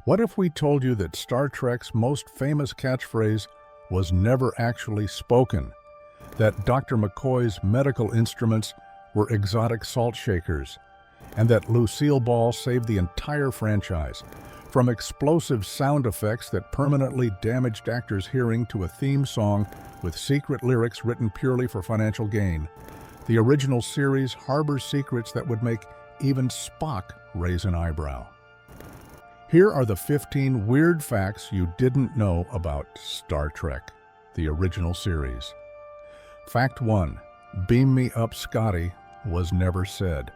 What if we told you that Star Trek's most famous catchphrase was never actually spoken? That Dr. McCoy's medical instruments were exotic salt shakers? And that Lucille Ball saved the entire franchise, from explosive sound effects that permanently damaged actors' hearing to a theme song with secret lyrics written purely for financial gain? The original series harbors secrets that would make even Spock raise an eyebrow. Here are the 15 weird facts you didn't know about Star Trek, the original series. Fact 1. "Beam me up, Scotty" was never said.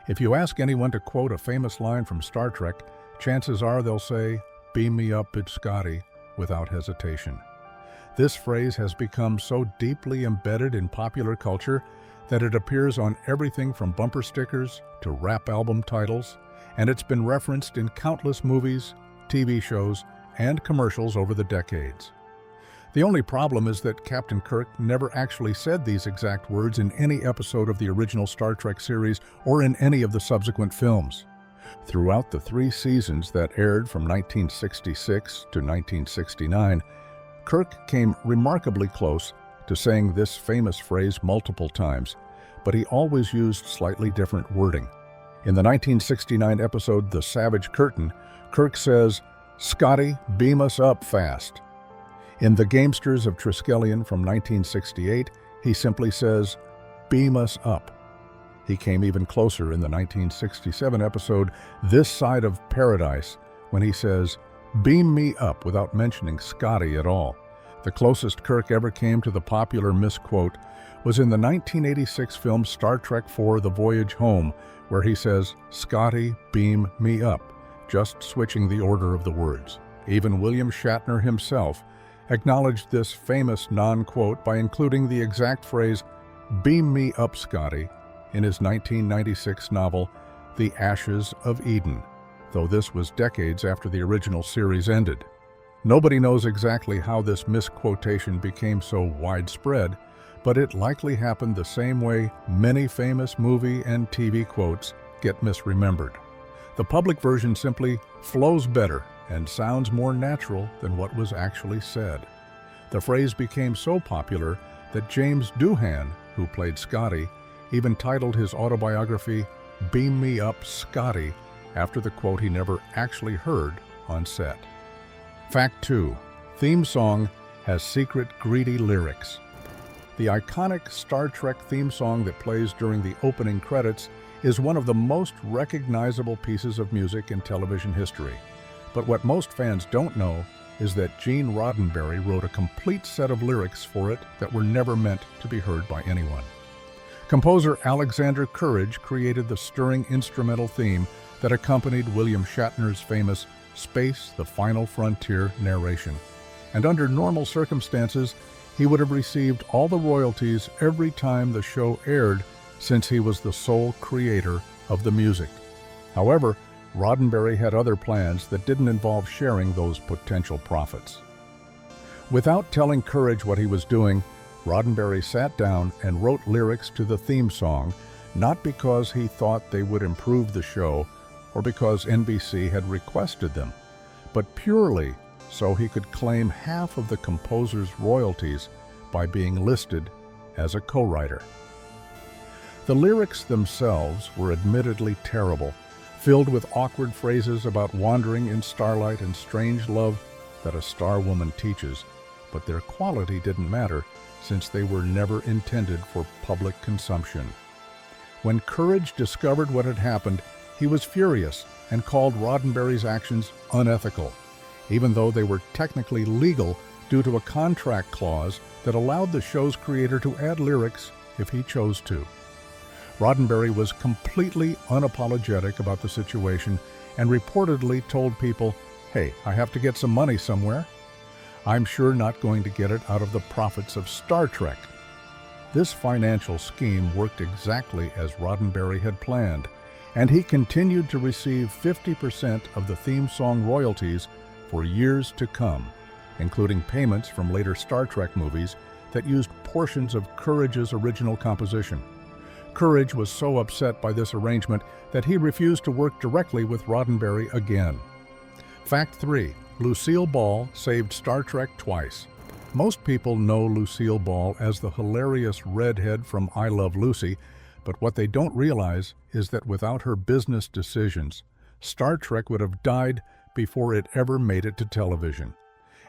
If you ask anyone to quote a famous line from Star Trek, chances are they'll say, "Beam me up, it's Scotty," without hesitation. This phrase has become so deeply embedded in popular culture that it appears on everything from bumper stickers to rap album titles, and it's been referenced in countless movies, TV shows, and commercials over the decades. The only problem is that Captain Kirk never actually said these exact words in any episode of the original Star Trek series or in any of the subsequent films. Throughout the 3 seasons that aired from 1966 to 1969, Kirk came remarkably close to saying this famous phrase multiple times, but he always used slightly different wording. In the 1969 episode The Savage Curtain, Kirk says, "Scotty, beam us up fast." In The Gamesters of Triskelion from 1968, he simply says, "Beam us up." He came even closer in the 1967 episode This Side of Paradise, when he says, "Beam me up," without mentioning Scotty at all. The closest Kirk ever came to the popular misquote was in the 1986 film Star Trek IV The Voyage Home, where he says, "Scotty, beam me up," just switching the order of the words. Even William Shatner himself acknowledged this famous non-quote by including the exact phrase, "Beam me up, Scotty," in his 1996 novel, The Ashes of Eden, though this was decades after the original series ended. Nobody knows exactly how this misquotation became so widespread, but it likely happened the same way many famous movie and TV quotes get misremembered. The public version simply flows better and sounds more natural than what was actually said. The phrase became so popular that James Doohan, who played Scotty, even titled his autobiography, "Beam Me Up, Scotty," after the quote he never actually heard on set. Fact 2. Theme song has secret greedy lyrics. The iconic Star Trek theme song that plays during the opening credits is one of the most recognizable pieces of music in television history. But what most fans don't know is that Gene Roddenberry wrote a complete set of lyrics for it that were never meant to be heard by anyone. Composer Alexander Courage created the stirring instrumental theme that accompanied William Shatner's famous Space, the Final Frontier narration. And under normal circumstances, he would have received all the royalties every time the show aired, since he was the sole creator of the music. However, Roddenberry had other plans that didn't involve sharing those potential profits. Without telling Courage what he was doing, Roddenberry sat down and wrote lyrics to the theme song, not because he thought they would improve the show or because NBC had requested them, but purely so he could claim half of the composer's royalties by being listed as a co-writer. The lyrics themselves were admittedly terrible, filled with awkward phrases about wandering in starlight and strange love that a star woman teaches, but their quality didn't matter since they were never intended for public consumption. When Courage discovered what had happened, he was furious and called Roddenberry's actions unethical, even though they were technically legal due to a contract clause that allowed the show's creator to add lyrics if he chose to. Roddenberry was completely unapologetic about the situation and reportedly told people, "Hey, I have to get some money somewhere. I'm sure not going to get it out of the profits of Star Trek." This financial scheme worked exactly as Roddenberry had planned, and he continued to receive 50% of the theme song royalties for years to come, including payments from later Star Trek movies that used portions of Courage's original composition. Courage was so upset by this arrangement that he refused to work directly with Roddenberry again. Fact 3. Lucille Ball saved Star Trek twice. Most people know Lucille Ball as the hilarious redhead from I Love Lucy, but what they don't realize is that without her business decisions, Star Trek would have died before it ever made it to television.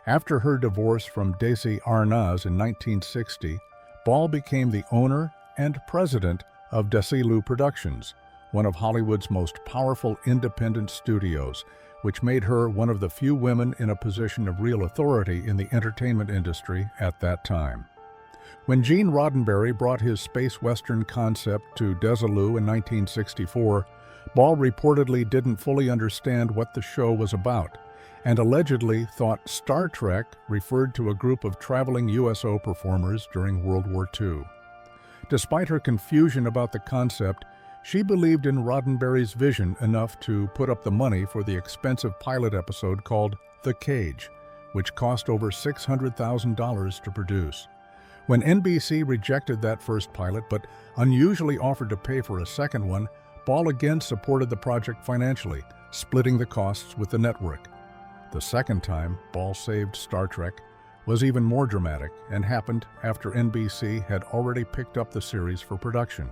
After her divorce from Desi Arnaz in 1960, Ball became the owner and president of Desilu Productions, one of Hollywood's most powerful independent studios, which made her one of the few women in a position of real authority in the entertainment industry at that time. When Gene Roddenberry brought his space western concept to Desilu in 1964, Ball reportedly didn't fully understand what the show was about, and allegedly thought Star Trek referred to a group of traveling USO performers during World War II. Despite her confusion about the concept, she believed in Roddenberry's vision enough to put up the money for the expensive pilot episode called The Cage, which cost over $600,000 to produce. When NBC rejected that first pilot but unusually offered to pay for a second one, Ball again supported the project financially, splitting the costs with the network. The second time Ball saved Star Trek was even more dramatic and happened after NBC had already picked up the series for production.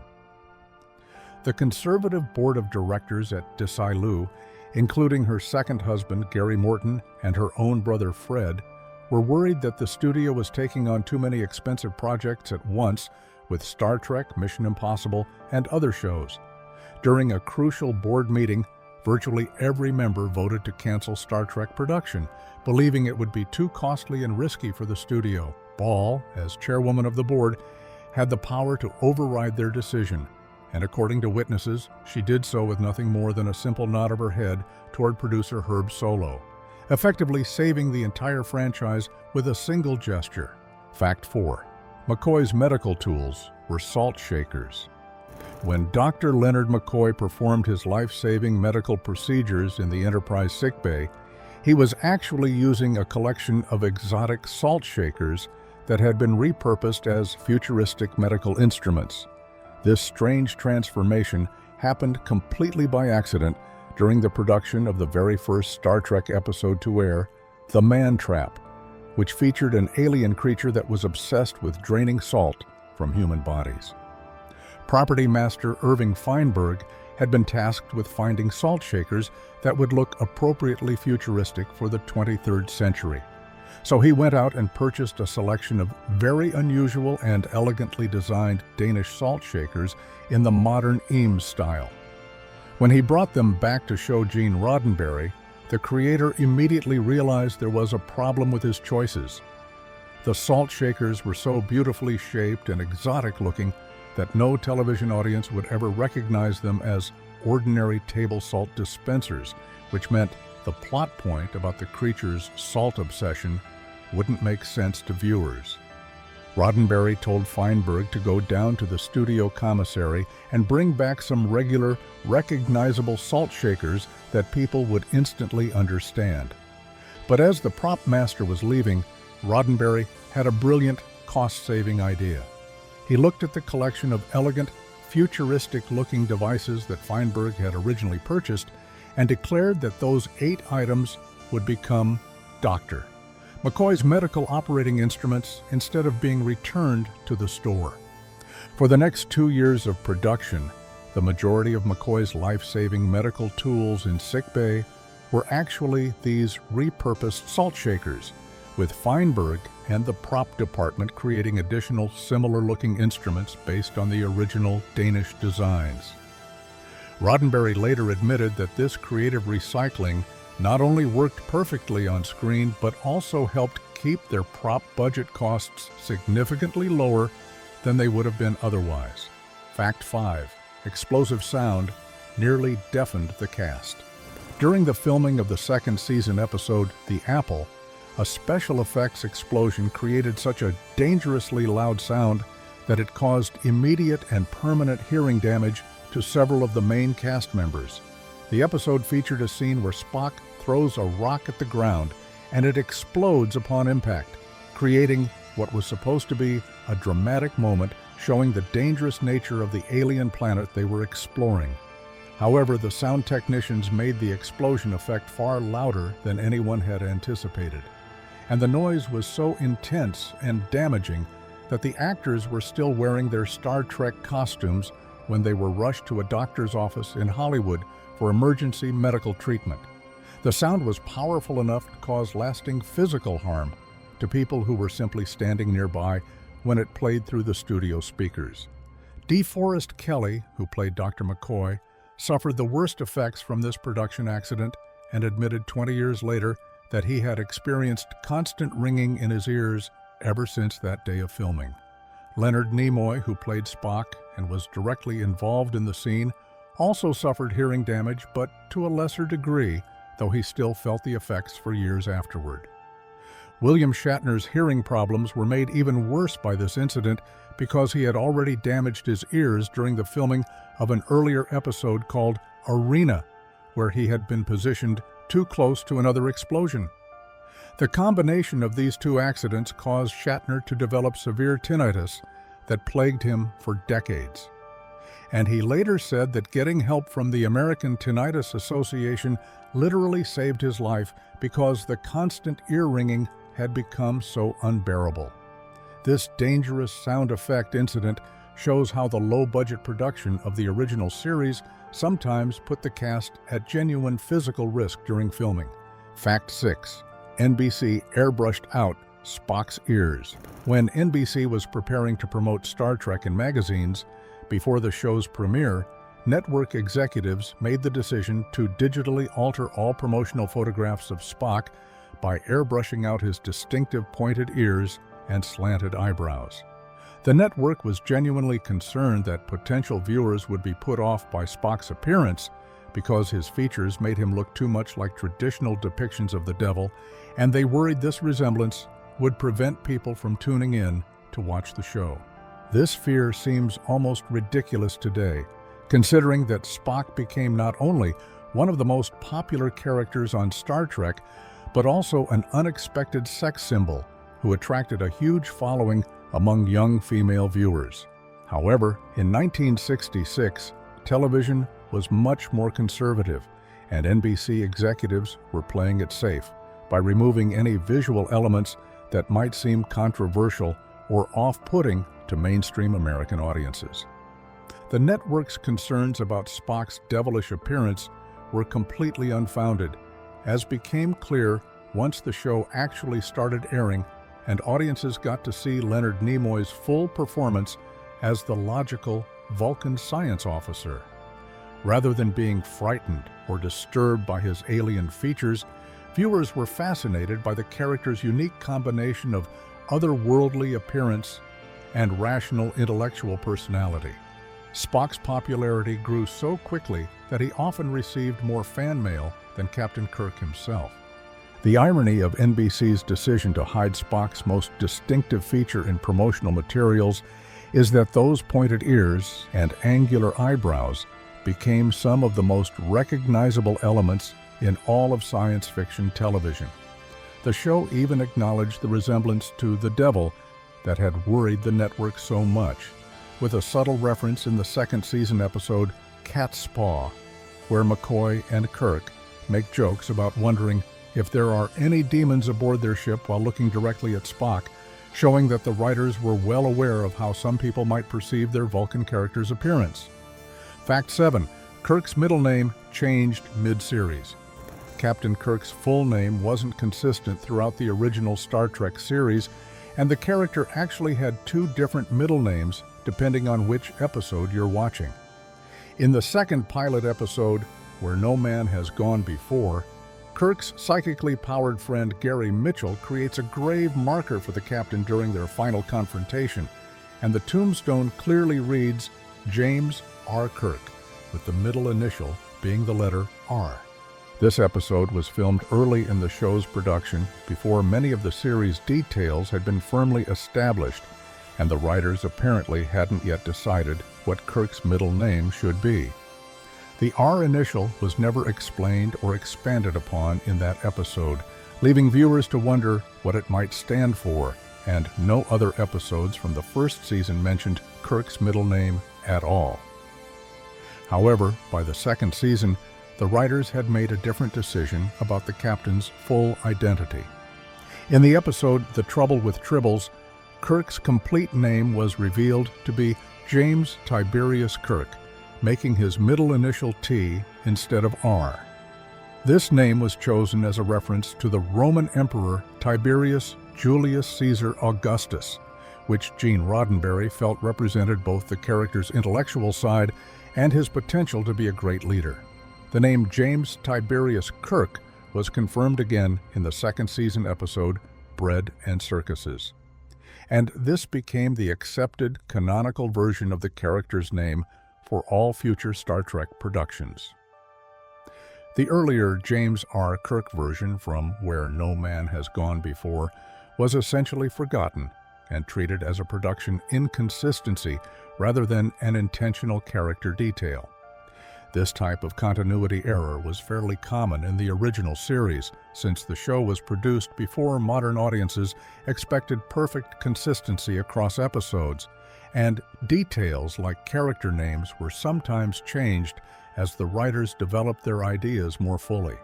The conservative board of directors at Desilu, including her second husband Gary Morton and her own brother Fred, were worried that the studio was taking on too many expensive projects at once with Star Trek, Mission Impossible, and other shows. During a crucial board meeting, virtually every member voted to cancel Star Trek production, believing it would be too costly and risky for the studio. Ball, as chairwoman of the board, had the power to override their decision, and according to witnesses, she did so with nothing more than a simple nod of her head toward producer Herb Solow, effectively saving the entire franchise with a single gesture. Fact 4. McCoy's medical tools were salt shakers. When Dr. Leonard McCoy performed his life-saving medical procedures in the Enterprise sickbay, he was actually using a collection of exotic salt shakers that had been repurposed as futuristic medical instruments. This strange transformation happened completely by accident during the production of the very first Star Trek episode to air, The Man Trap, which featured an alien creature that was obsessed with draining salt from human bodies. Property master Irving Feinberg had been tasked with finding salt shakers that would look appropriately futuristic for the 23rd century. So he went out and purchased a selection of very unusual and elegantly designed Danish salt shakers in the modern Eames style. When he brought them back to show Gene Roddenberry, the creator immediately realized there was a problem with his choices. The salt shakers were so beautifully shaped and exotic looking that no television audience would ever recognize them as ordinary table salt dispensers, which meant the plot point about the creature's salt obsession wouldn't make sense to viewers. Roddenberry told Feinberg to go down to the studio commissary and bring back some regular, recognizable salt shakers that people would instantly understand. But as the prop master was leaving, Roddenberry had a brilliant, cost-saving idea. He looked at the collection of elegant, futuristic-looking devices that Feinberg had originally purchased and declared that those 8 items would become Dr. McCoy's medical operating instruments instead of being returned to the store. For the next 2 years of production, the majority of McCoy's life-saving medical tools in sickbay were actually these repurposed salt shakers, with Feinberg and the prop department creating additional similar-looking instruments based on the original Danish designs. Roddenberry later admitted that this creative recycling not only worked perfectly on screen, but also helped keep their prop budget costs significantly lower than they would have been otherwise. Fact 5. Explosive sound nearly deafened the cast. During the filming of the second season episode, The Apple, a special effects explosion created such a dangerously loud sound that it caused immediate and permanent hearing damage to several of the main cast members. The episode featured a scene where Spock throws a rock at the ground and it explodes upon impact, creating what was supposed to be a dramatic moment showing the dangerous nature of the alien planet they were exploring. However, the sound technicians made the explosion effect far louder than anyone had anticipated, and the noise was so intense and damaging that the actors were still wearing their Star Trek costumes when they were rushed to a doctor's office in Hollywood for emergency medical treatment. The sound was powerful enough to cause lasting physical harm to people who were simply standing nearby when it played through the studio speakers. DeForest Kelley, who played Dr. McCoy, suffered the worst effects from this production accident and admitted 20 years later that he had experienced constant ringing in his ears ever since that day of filming. Leonard Nimoy, who played Spock and was directly involved in the scene, also suffered hearing damage, but to a lesser degree, though he still felt the effects for years afterward. William Shatner's hearing problems were made even worse by this incident because he had already damaged his ears during the filming of an earlier episode called Arena, where he had been positioned too close to another explosion. The combination of these two accidents caused Shatner to develop severe tinnitus that plagued him for decades. And he later said that getting help from the American Tinnitus Association literally saved his life because the constant ear ringing had become so unbearable. This dangerous sound effect incident shows how the low-budget production of the original series sometimes put the cast at genuine physical risk during filming. Fact 6. NBC airbrushed out Spock's ears. When NBC was preparing to promote Star Trek in magazines, before the show's premiere, network executives made the decision to digitally alter all promotional photographs of Spock by airbrushing out his distinctive pointed ears and slanted eyebrows. The network was genuinely concerned that potential viewers would be put off by Spock's appearance because his features made him look too much like traditional depictions of the devil, and they worried this resemblance would prevent people from tuning in to watch the show. This fear seems almost ridiculous today, considering that Spock became not only one of the most popular characters on Star Trek, but also an unexpected sex symbol who attracted a huge following among young female viewers. However, in 1966, television was much more conservative, and NBC executives were playing it safe by removing any visual elements that might seem controversial or off-putting to mainstream American audiences. The network's concerns about Spock's devilish appearance were completely unfounded, as became clear once the show actually started airing and audiences got to see Leonard Nimoy's full performance as the logical Vulcan science officer. Rather than being frightened or disturbed by his alien features, viewers were fascinated by the character's unique combination of otherworldly appearance and rational intellectual personality. Spock's popularity grew so quickly that he often received more fan mail than Captain Kirk himself. The irony of NBC's decision to hide Spock's most distinctive feature in promotional materials is that those pointed ears and angular eyebrows became some of the most recognizable elements in all of science fiction television. The show even acknowledged the resemblance to the devil that had worried the network so much, with a subtle reference in the second season episode Cat's Paw, where McCoy and Kirk make jokes about wondering if there are any demons aboard their ship while looking directly at Spock, showing that the writers were well aware of how some people might perceive their Vulcan character's appearance. Fact 7. Kirk's middle name changed mid-series. Captain Kirk's full name wasn't consistent throughout the original Star Trek series, and the character actually had two different middle names depending on which episode you're watching. In the second pilot episode, Where No Man Has Gone Before, Kirk's psychically powered friend Gary Mitchell creates a grave marker for the captain during their final confrontation, and the tombstone clearly reads James R. Kirk, with the middle initial being the letter R. This episode was filmed early in the show's production before many of the series' details had been firmly established, and the writers apparently hadn't yet decided what Kirk's middle name should be. The R initial was never explained or expanded upon in that episode, leaving viewers to wonder what it might stand for, and no other episodes from the first season mentioned Kirk's middle name at all. However, by the second season, the writers had made a different decision about the captain's full identity. In the episode The Trouble with Tribbles, Kirk's complete name was revealed to be James Tiberius Kirk, making his middle initial T instead of R. This name was chosen as a reference to the Roman Emperor Tiberius Julius Caesar Augustus, which Gene Roddenberry felt represented both the character's intellectual side and his potential to be a great leader. The name James Tiberius Kirk was confirmed again in the second season episode Bread and Circuses. And this became the accepted canonical version of the character's name for all future Star Trek productions. The earlier James R. Kirk version from Where No Man Has Gone Before was essentially forgotten and treated as a production inconsistency rather than an intentional character detail. This type of continuity error was fairly common in the original series, since the show was produced before modern audiences expected perfect consistency across episodes, and details like character names were sometimes changed as the writers developed their ideas more fully.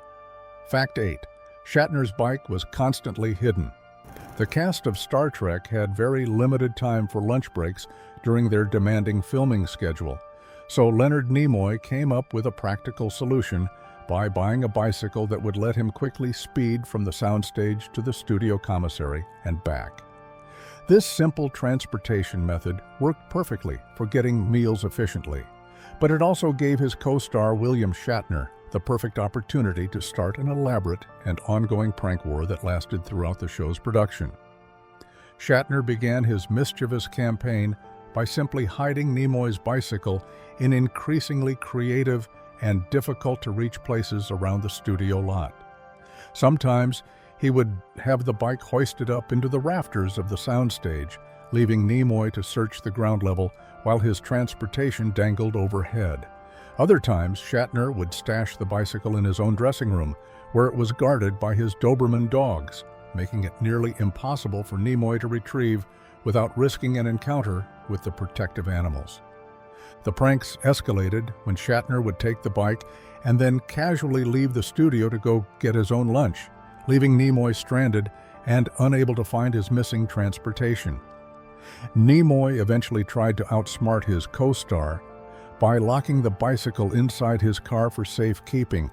Fact 8. Shatner's bike was constantly hidden. The cast of Star Trek had very limited time for lunch breaks during their demanding filming schedule, so Leonard Nimoy came up with a practical solution by buying a bicycle that would let him quickly speed from the soundstage to the studio commissary and back. This simple transportation method worked perfectly for getting meals efficiently, but it also gave his co-star William Shatner the perfect opportunity to start an elaborate and ongoing prank war that lasted throughout the show's production. Shatner began his mischievous campaign by simply hiding Nimoy's bicycle in increasingly creative and difficult-to-reach places around the studio lot. Sometimes he would have the bike hoisted up into the rafters of the soundstage, leaving Nimoy to search the ground level while his transportation dangled overhead. Other times, Shatner would stash the bicycle in his own dressing room, where it was guarded by his Doberman dogs, making it nearly impossible for Nimoy to retrieve without risking an encounter with the protective animals. The pranks escalated when Shatner would take the bike and then casually leave the studio to go get his own lunch, leaving Nimoy stranded and unable to find his missing transportation. Nimoy eventually tried to outsmart his co-star by locking the bicycle inside his car for safekeeping,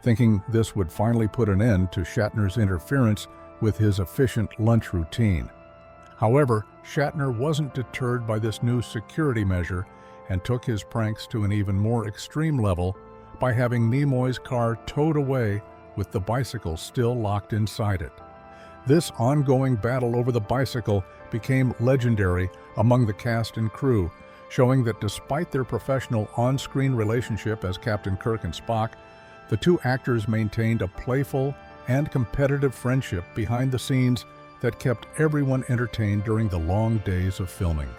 thinking this would finally put an end to Shatner's interference with his efficient lunch routine. However, Shatner wasn't deterred by this new security measure and took his pranks to an even more extreme level by having Nimoy's car towed away with the bicycle still locked inside it. This ongoing battle over the bicycle became legendary among the cast and crew, showing that despite their professional on-screen relationship as Captain Kirk and Spock, the two actors maintained a playful and competitive friendship behind the scenes that kept everyone entertained during the long days of filming.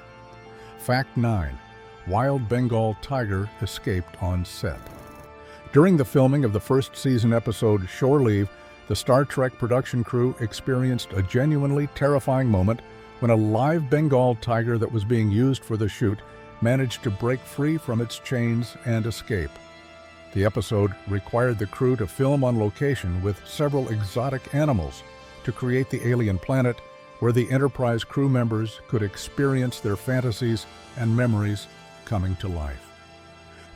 Fact 9. Wild Bengal tiger escaped on set. During the filming of the first season episode Shore Leave, the Star Trek production crew experienced a genuinely terrifying moment when a live Bengal tiger that was being used for the shoot managed to break free from its chains and escape. The episode required the crew to film on location with several exotic animals to create the alien planet where the Enterprise crew members could experience their fantasies and memories coming to life.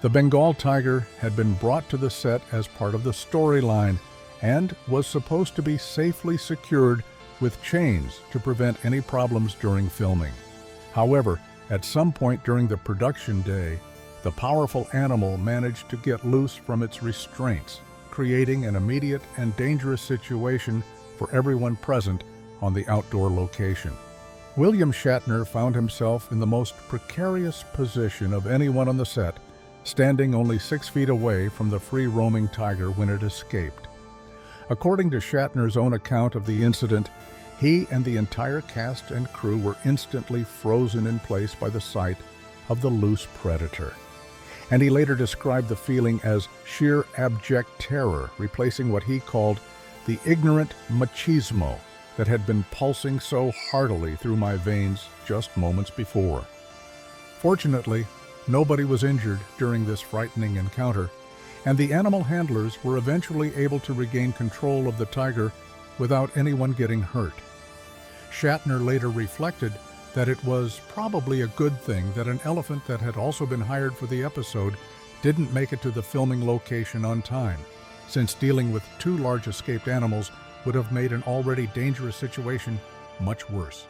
The Bengal tiger had been brought to the set as part of the storyline and was supposed to be safely secured with chains to prevent any problems during filming. However, at some point during the production day, the powerful animal managed to get loose from its restraints, creating an immediate and dangerous situation for everyone present on the outdoor location. William Shatner found himself in the most precarious position of anyone on the set, standing only 6 feet away from the free-roaming tiger when it escaped. According to Shatner's own account of the incident, he and the entire cast and crew were instantly frozen in place by the sight of the loose predator. And he later described the feeling as sheer abject terror, replacing what he called the ignorant machismo that had been pulsing so heartily through my veins just moments before. Fortunately, nobody was injured during this frightening encounter, and the animal handlers were eventually able to regain control of the tiger without anyone getting hurt. Shatner later reflected that it was probably a good thing that an elephant that had also been hired for the episode didn't make it to the filming location on time, since dealing with two large escaped animals would have made an already dangerous situation much worse.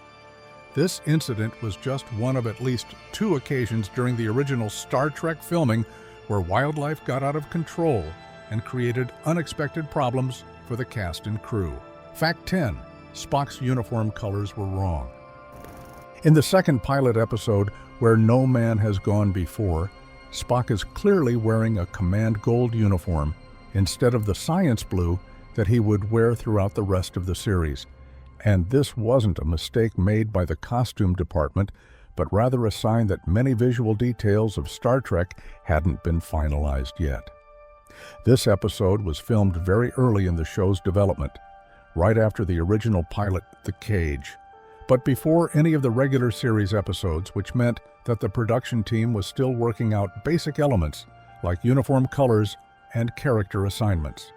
This incident was just one of at least 2 occasions during the original Star Trek filming where wildlife got out of control and created unexpected problems for the cast and crew. Fact 10. Spock's uniform colors were wrong. In the second pilot episode, Where No Man Has Gone Before, Spock is clearly wearing a command gold uniform instead of the science blue that he would wear throughout the rest of the series. And this wasn't a mistake made by the costume department, but rather a sign that many visual details of Star Trek hadn't been finalized yet. This episode was filmed very early in the show's development, right after the original pilot, The Cage, but before any of the regular series episodes, which meant that the production team was still working out basic elements like uniform colors and character assignments.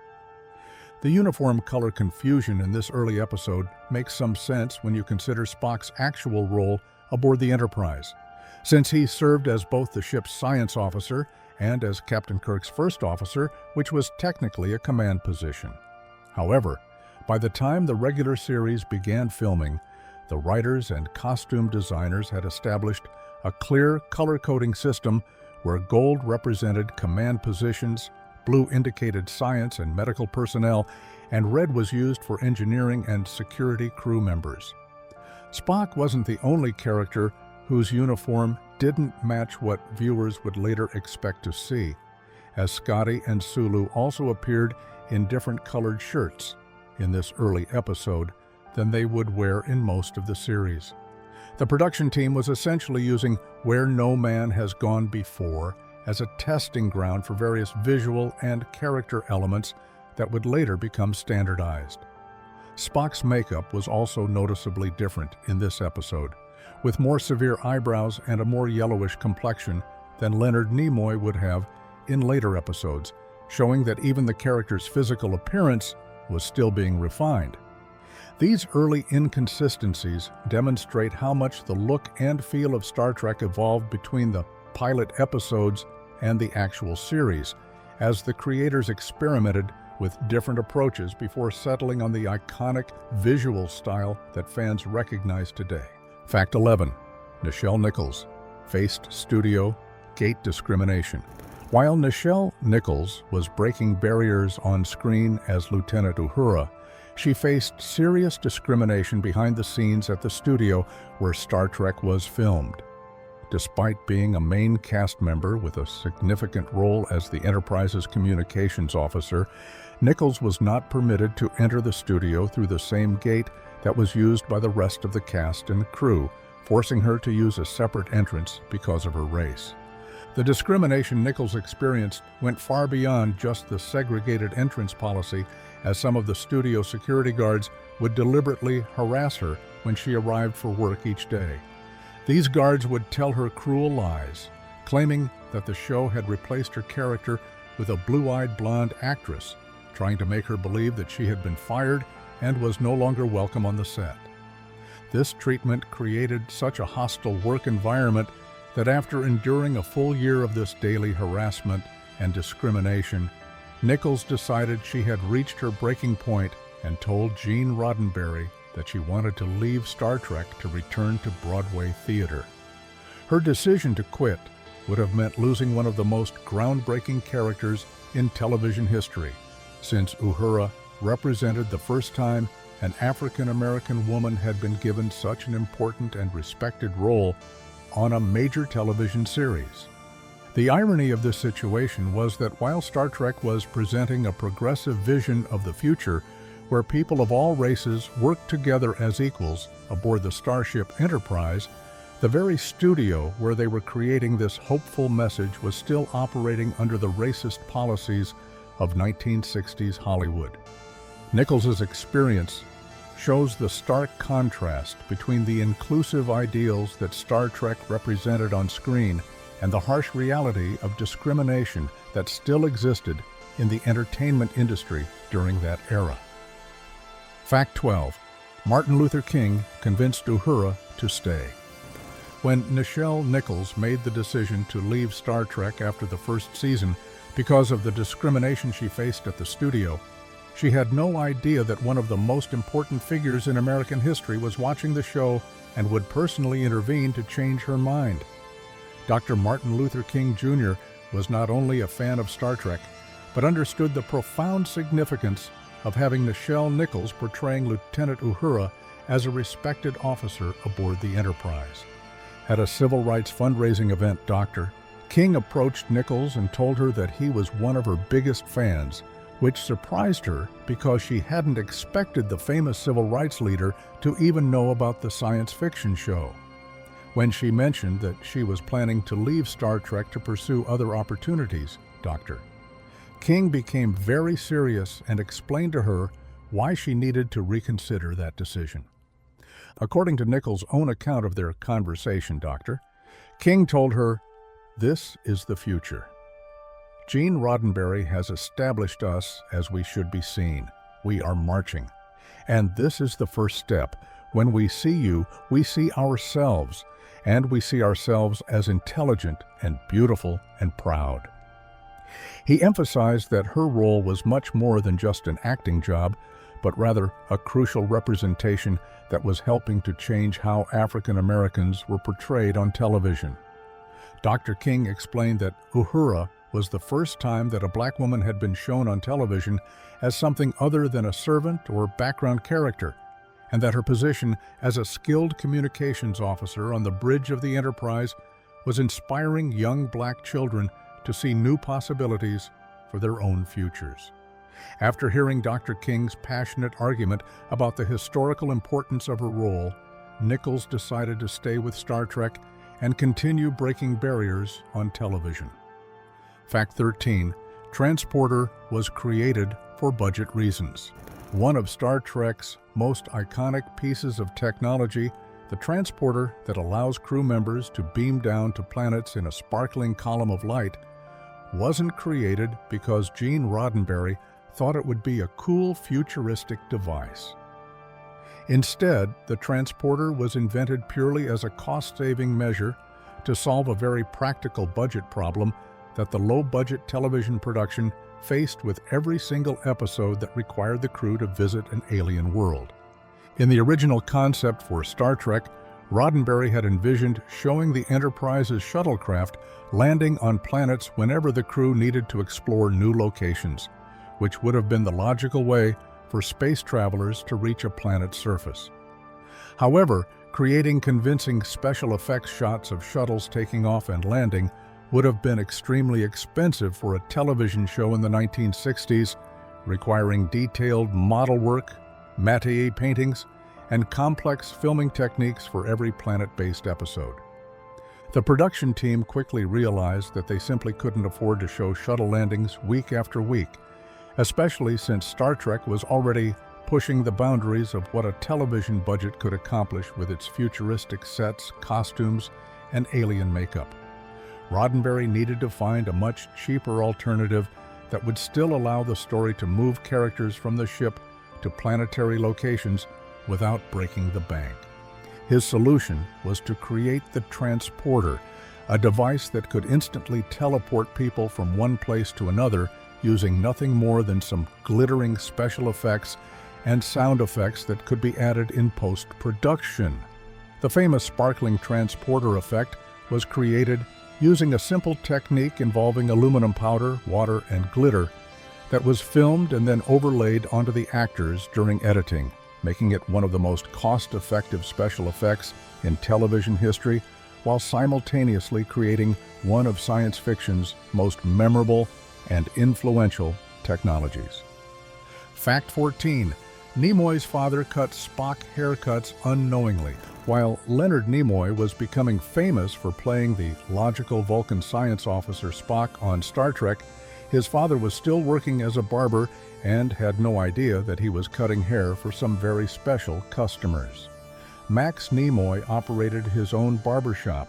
The uniform color confusion in this early episode makes some sense when you consider Spock's actual role aboard the Enterprise, since he served as both the ship's science officer and as Captain Kirk's first officer, which was technically a command position. However, by the time the regular series began filming, the writers and costume designers had established a clear color coding system where gold represented command positions, blue indicated science and medical personnel, and red was used for engineering and security crew members. Spock wasn't the only character whose uniform didn't match what viewers would later expect to see, as Scotty and Sulu also appeared in different colored shirts in this early episode than they would wear in most of the series. The production team was essentially using Where No Man Has Gone Before as a testing ground for various visual and character elements that would later become standardized. Spock's makeup was also noticeably different in this episode, with more severe eyebrows and a more yellowish complexion than Leonard Nimoy would have in later episodes, showing that even the character's physical appearance was still being refined. These early inconsistencies demonstrate how much the look and feel of Star Trek evolved between the pilot episodes and the actual series, as the creators experimented with different approaches before settling on the iconic visual style that fans recognize today. Fact 11. Nichelle Nichols faced studio gate discrimination. While Nichelle Nichols was breaking barriers on screen as Lieutenant Uhura, she faced serious discrimination behind the scenes at the studio where Star Trek was filmed. Despite being a main cast member with a significant role as the Enterprise's communications officer, Nichols was not permitted to enter the studio through the same gate that was used by the rest of the cast and crew, forcing her to use a separate entrance because of her race. The discrimination Nichols experienced went far beyond just the segregated entrance policy, as some of the studio security guards would deliberately harass her when she arrived for work each day. These guards would tell her cruel lies, claiming that the show had replaced her character with a blue-eyed blonde actress, trying to make her believe that she had been fired and was no longer welcome on the set. This treatment created such a hostile work environment that after enduring a full year of this daily harassment and discrimination, Nichols decided she had reached her breaking point and told Gene Roddenberry that she wanted to leave Star Trek to return to Broadway theater. Her decision to quit would have meant losing one of the most groundbreaking characters in television history, since Uhura represented the first time an African-American woman had been given such an important and respected role on a major television series. The irony of this situation was that while Star Trek was presenting a progressive vision of the future where people of all races worked together as equals aboard the Starship Enterprise, the very studio where they were creating this hopeful message was still operating under the racist policies of 1960s Hollywood. Nichols' experience shows the stark contrast between the inclusive ideals that Star Trek represented on screen and the harsh reality of discrimination that still existed in the entertainment industry during that era. Fact 12. Martin Luther King convinced Uhura to stay. When Nichelle Nichols made the decision to leave Star Trek after the first season because of the discrimination she faced at the studio, she had no idea that one of the most important figures in American history was watching the show and would personally intervene to change her mind. Dr. Martin Luther King Jr. was not only a fan of Star Trek, but understood the profound significance of having Nichelle Nichols portraying Lieutenant Uhura as a respected officer aboard the Enterprise. At a civil rights fundraising event, Dr. King approached Nichols and told her that he was one of her biggest fans, which surprised her because she hadn't expected the famous civil rights leader to even know about the science fiction show. When she mentioned that she was planning to leave Star Trek to pursue other opportunities, Dr. King became very serious and explained to her why she needed to reconsider that decision. According to Nichols' own account of their conversation, Dr. King told her, "This is the future. Gene Roddenberry has established us as we should be seen. We are marching. And this is the first step. When we see you, we see ourselves, and we see ourselves as intelligent and beautiful and proud." He emphasized that her role was much more than just an acting job, but rather a crucial representation that was helping to change how African Americans were portrayed on television. Dr. King explained that Uhura was the first time that a black woman had been shown on television as something other than a servant or background character, and that her position as a skilled communications officer on the bridge of the Enterprise was inspiring young black children to see new possibilities for their own futures. After hearing Dr. King's passionate argument about the historical importance of her role, Nichols decided to stay with Star Trek and continue breaking barriers on television. Fact 13. Transporter was created for budget reasons. One of Star Trek's most iconic pieces of technology, the transporter that allows crew members to beam down to planets in a sparkling column of light, wasn't created because Gene Roddenberry thought it would be a cool futuristic device. Instead, the transporter was invented purely as a cost-saving measure to solve a very practical budget problem that the low-budget television production faced with every single episode that required the crew to visit an alien world. In the original concept for Star Trek, Roddenberry had envisioned showing the Enterprise's shuttlecraft landing on planets whenever the crew needed to explore new locations, which would have been the logical way for space travelers to reach a planet's surface. However, creating convincing special effects shots of shuttles taking off and landing would have been extremely expensive for a television show in the 1960s, requiring detailed model work, matte paintings, and complex filming techniques for every planet-based episode. The production team quickly realized that they simply couldn't afford to show shuttle landings week after week, especially since Star Trek was already pushing the boundaries of what a television budget could accomplish with its futuristic sets, costumes, and alien makeup. Roddenberry needed to find a much cheaper alternative that would still allow the story to move characters from the ship to planetary locations without breaking the bank. His solution was to create the transporter, a device that could instantly teleport people from one place to another using nothing more than some glittering special effects and sound effects that could be added in post-production. The famous sparkling transporter effect was created using a simple technique involving aluminum powder, water, and glitter that was filmed and then overlaid onto the actors during editing, making it one of the most cost-effective special effects in television history, while simultaneously creating one of science fiction's most memorable and influential technologies. Fact 14. Nimoy's father cut Spock haircuts unknowingly. While Leonard Nimoy was becoming famous for playing the logical Vulcan science officer Spock on Star Trek, his father was still working as a barber and had no idea that he was cutting hair for some very special customers. Max Nimoy operated his own barbershop,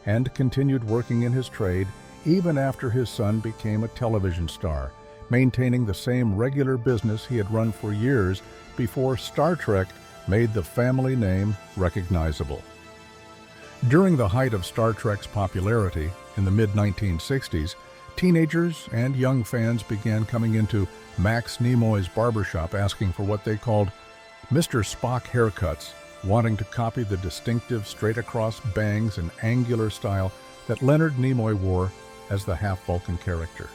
and continued working in his trade even after his son became a television star, maintaining the same regular business he had run for years before Star Trek made the family name recognizable. During the height of Star Trek's popularity in the mid-1960s, teenagers and young fans began coming into Max Nimoy's barbershop asking for what they called Mr. Spock haircuts, wanting to copy the distinctive straight-across bangs and angular style that Leonard Nimoy wore as the half-Vulcan character.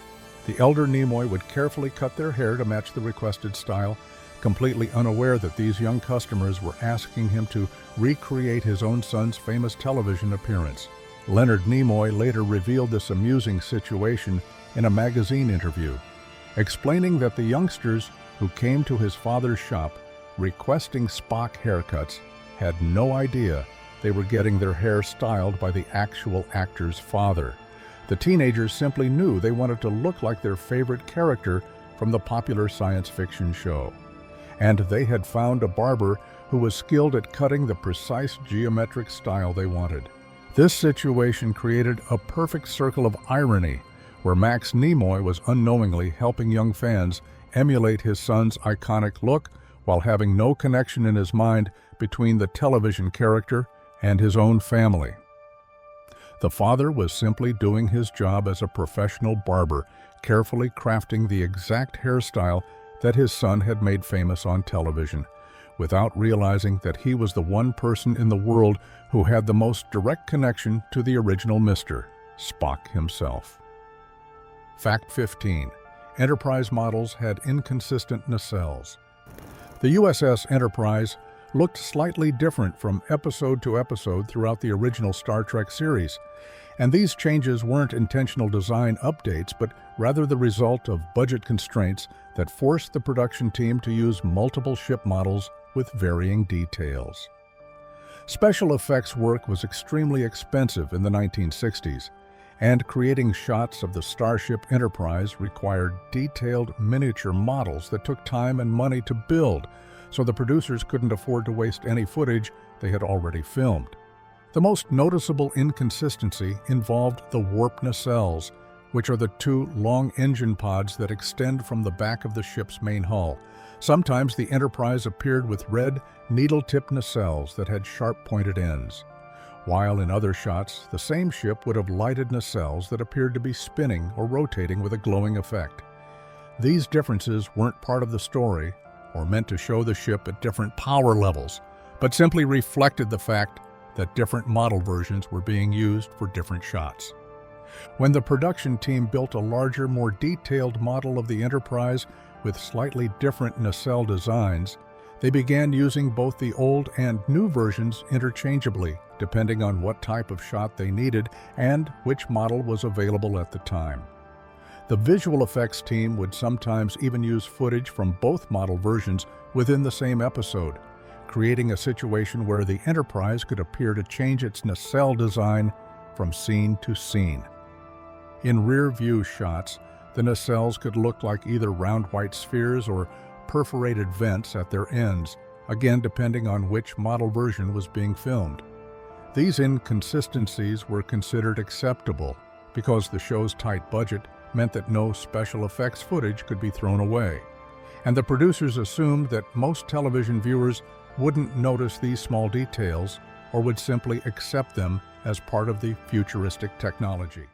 The elder Nimoy would carefully cut their hair to match the requested style, completely unaware that these young customers were asking him to recreate his own son's famous television appearance. Leonard Nimoy later revealed this amusing situation in a magazine interview, explaining that the youngsters who came to his father's shop requesting Spock haircuts had no idea they were getting their hair styled by the actual actor's father. The teenagers simply knew they wanted to look like their favorite character from the popular science fiction show. And they had found a barber who was skilled at cutting the precise geometric style they wanted. This situation created a perfect circle of irony, where Max Nimoy was unknowingly helping young fans emulate his son's iconic look while having no connection in his mind between the television character and his own family. The father was simply doing his job as a professional barber, carefully crafting the exact hairstyle that his son had made famous on television, without realizing that he was the one person in the world who had the most direct connection to the original Mr. Spock himself. Fact 15. Enterprise models had inconsistent nacelles. The USS Enterprise looked slightly different from episode to episode throughout the original Star Trek series, and these changes weren't intentional design updates, but rather the result of budget constraints that forced the production team to use multiple ship models with varying details. Special effects work was extremely expensive in the 1960s, and creating shots of the Starship Enterprise required detailed miniature models that took time and money to build, so the producers couldn't afford to waste any footage they had already filmed. The most noticeable inconsistency involved the warp nacelles, which are the two long engine pods that extend from the back of the ship's main hull. Sometimes the Enterprise appeared with red, needle-tipped nacelles that had sharp-pointed ends, while in other shots, the same ship would have lighted nacelles that appeared to be spinning or rotating with a glowing effect. These differences weren't part of the story or meant to show the ship at different power levels, but simply reflected the fact that different model versions were being used for different shots. When the production team built a larger, more detailed model of the Enterprise with slightly different nacelle designs, they began using both the old and new versions interchangeably, depending on what type of shot they needed and which model was available at the time. The visual effects team would sometimes even use footage from both model versions within the same episode, creating a situation where the Enterprise could appear to change its nacelle design from scene to scene. In rear-view shots, the nacelles could look like either round white spheres or perforated vents at their ends, again depending on which model version was being filmed. These inconsistencies were considered acceptable because the show's tight budget meant that no special effects footage could be thrown away, and the producers assumed that most television viewers wouldn't notice these small details or would simply accept them as part of the futuristic technology.